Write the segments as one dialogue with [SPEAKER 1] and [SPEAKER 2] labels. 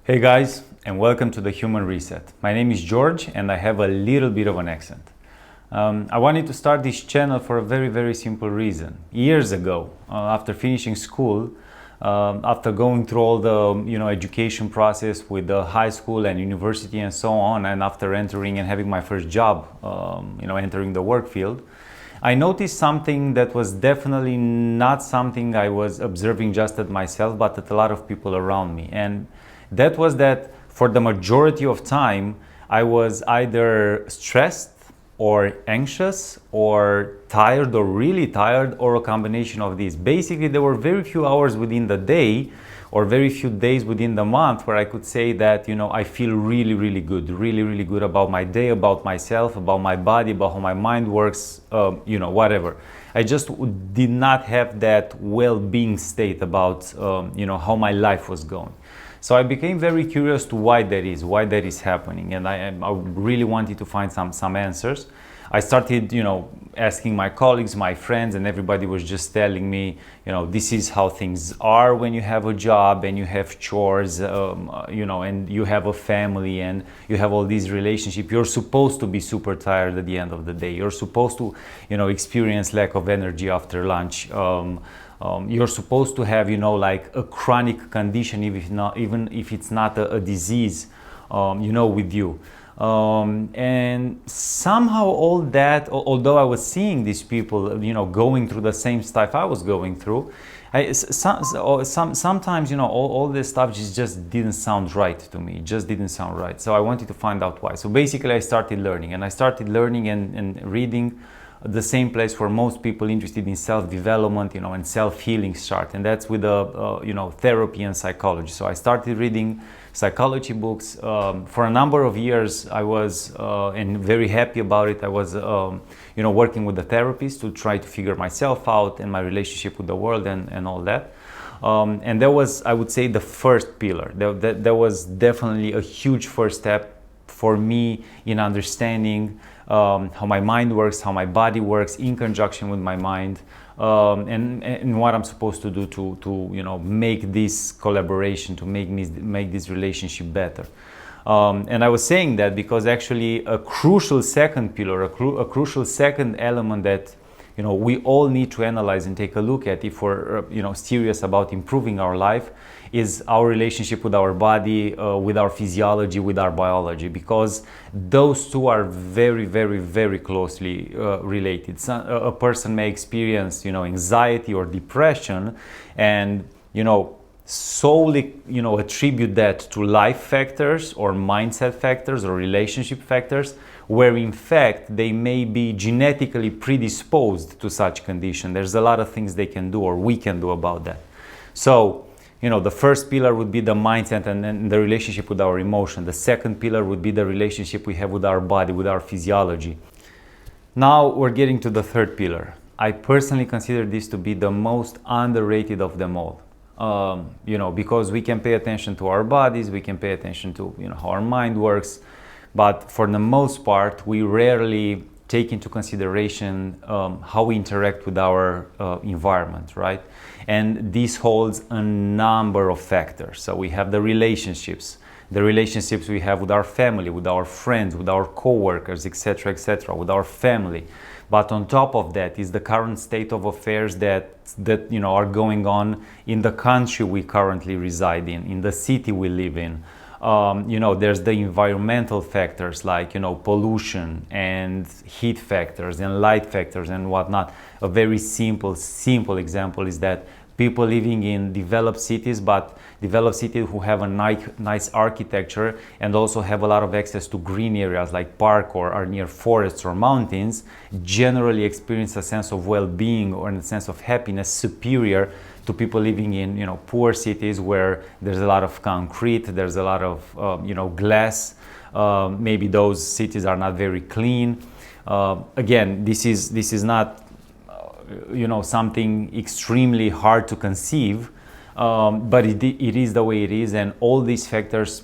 [SPEAKER 1] Hey guys, and welcome to the Human Reset. My name is George and I have a little bit of an accent. I wanted to start this channel for a very simple reason. Years ago, after finishing school, after going through all the education process with the high school and university and so on, and after entering and having my first job, entering the work field, I noticed something that was definitely not something I was observing just at myself, but at a lot of people around me. And that was that for the majority of time, I was either stressed or anxious or tired or really tired, or a combination of these. Basically, there were very few hours within the day or very few days within the month where I could say that, I feel really good about my day, about myself, about my body, about how my mind works, whatever. I just did not have that well-being state about, how my life was going. So I became very curious to why that is happening, and I really wanted to find some answers. I started, asking my colleagues, my friends, and everybody was just telling me, this is how things are when you have a job and you have chores, and you have a family and you have all these relationships. You're supposed to be super tired at the end of the day. You're supposed to, experience lack of energy after lunch. You're supposed to have, like a chronic condition, even if it's not a disease, with you. And somehow all that, although I was seeing these people, going through the same stuff I was going through, sometimes, all this stuff just didn't sound right to me. It just didn't sound right. So I wanted to find out why. So basically I started learning and reading the same place where most people interested in self-development, and self-healing start, and that's with therapy and psychology. So I started reading psychology books. For a number of years, I was and very happy about it. I was, working with a therapist to try to figure myself out and my relationship with the world and all that. And that was, I would say, the first pillar. That was definitely a huge first step for me in understanding how my mind works, how my body works in conjunction with my mind, and what I'm supposed to do to make this collaboration, to make this relationship better. And I was saying that because actually a crucial second pillar, a crucial second element that we all need to analyze and take a look at if we're serious about improving our life, is our relationship with our body, with our physiology, with our biology, because those two are very closely related. So, a person may experience anxiety or depression and solely attribute that to life factors or mindset factors or relationship factors, where in fact they may be genetically predisposed to such condition. There's a lot of things they can do or we can do about that. So the first pillar would be the mindset and the relationship with our emotion. The second pillar would be the relationship we have with our body, with our physiology. Now we're getting to the third pillar. I personally consider this to be the most underrated of them all. Because we can pay attention to our bodies, we can pay attention to how our mind works, but for the most part, we rarely take into consideration how we interact with our environment, right? And this holds a number of factors. So we have the relationships we have with our family, with our friends, with our co-workers, etc., with our family. But on top of that is the current state of affairs that are going on in the country we currently reside in the city we live in. There's the environmental factors like pollution and heat factors and light factors and whatnot. A very simple example is that people living in developed cities, but developed cities who have a nice architecture and also have a lot of access to green areas like park or are near forests or mountains, generally experience a sense of well-being or a sense of happiness superior to people living in poor cities where there's a lot of concrete, there's a lot of glass. Maybe those cities are not very clean. Again, this is not something extremely hard to conceive, but it is the way it is, and all these factors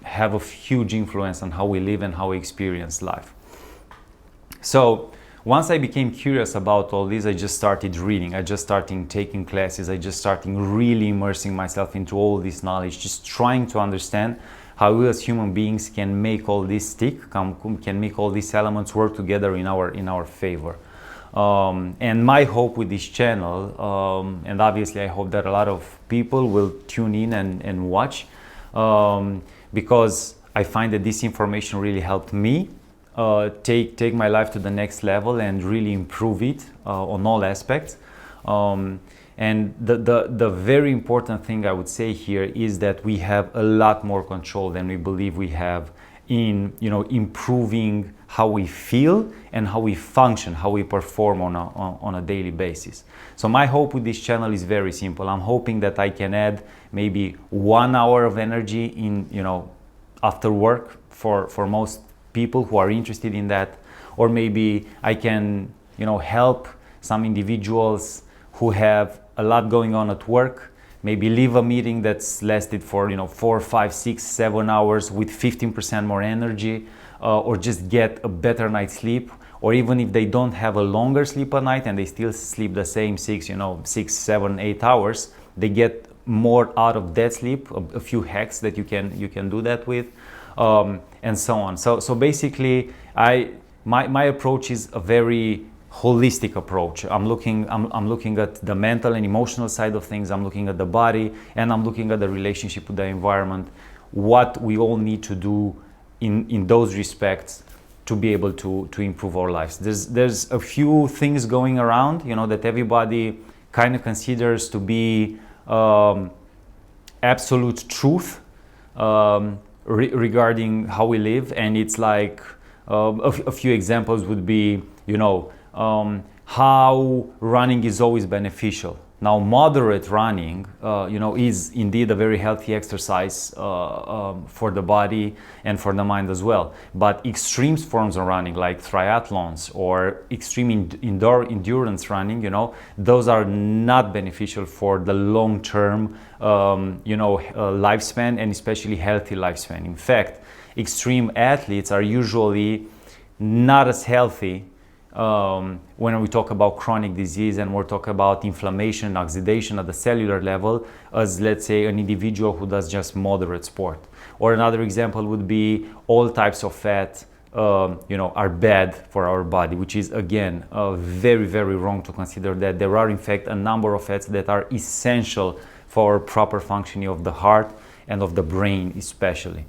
[SPEAKER 1] have a huge influence on how we live and how we experience life. So once I became curious about all this, I just started reading. I just started taking classes. I just started really immersing myself into all this knowledge, just trying to understand how we as human beings can make all this stick, can make all these elements work together in our favor. And my hope with this channel, and obviously I hope that a lot of people will tune in and watch, because I find that this information really helped me take my life to the next level and really improve it on all aspects. And the very important thing I would say here is that we have a lot more control than we believe we have in, you know, improving how we feel and how we function, how we perform on a daily basis. So my hope with this channel is very simple. I'm hoping that I can add maybe 1 hour of energy in, you know, after work for most people who are interested in that, or maybe I can, you know, help some individuals who have a lot going on at work, maybe leave a meeting that's lasted for, you know, 4, 5, 6, 7 hours with 15% more energy, or just get a better night's sleep, or even if they don't have a longer sleep at night and they still sleep the same 6, 7, 8 hours, they get more out of that sleep. A few hacks that you can do that with, and so on. So basically, my approach is a very holistic approach. I'm looking at the mental and emotional side of things. I'm looking at the body, and I'm looking at the relationship with the environment. What we all need to do in those respects to be able to improve our lives. There's a few things going around, you know, that everybody kind of considers to be absolute truth regarding how we live, and it's like a few examples would be, you know, how running is always beneficial. Now, moderate running, you know, is indeed a very healthy exercise for the body and for the mind as well. But extreme forms of running, like triathlons or extreme endurance running, you know, those are not beneficial for the long-term, you know, lifespan, and especially healthy lifespan. In fact, extreme athletes are usually not as healthy when we talk about chronic disease and we're talking about inflammation and oxidation at the cellular level, as, let's say, an individual who does just moderate sport. Or another example would be all types of fat, you know, are bad for our body, which is, again, very, very wrong to consider that. There are, in fact, a number of fats that are essential for proper functioning of the heart and of the brain especially.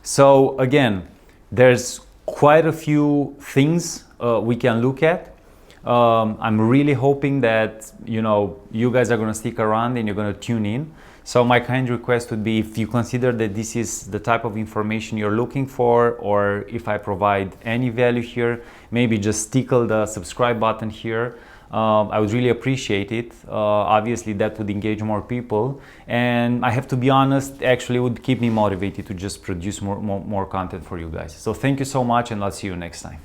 [SPEAKER 1] So again, there's quite a few things we can look at. I'm really hoping that, you know, you guys are going to stick around and you're going to tune in. So my kind request would be, if you consider that this is the type of information you're looking for, or if I provide any value here, maybe just tickle the subscribe button here. I would really appreciate it. Obviously that would engage more people, and I have to be honest, actually would keep me motivated to just produce more content for you guys. So thank you so much, and I'll see you next time.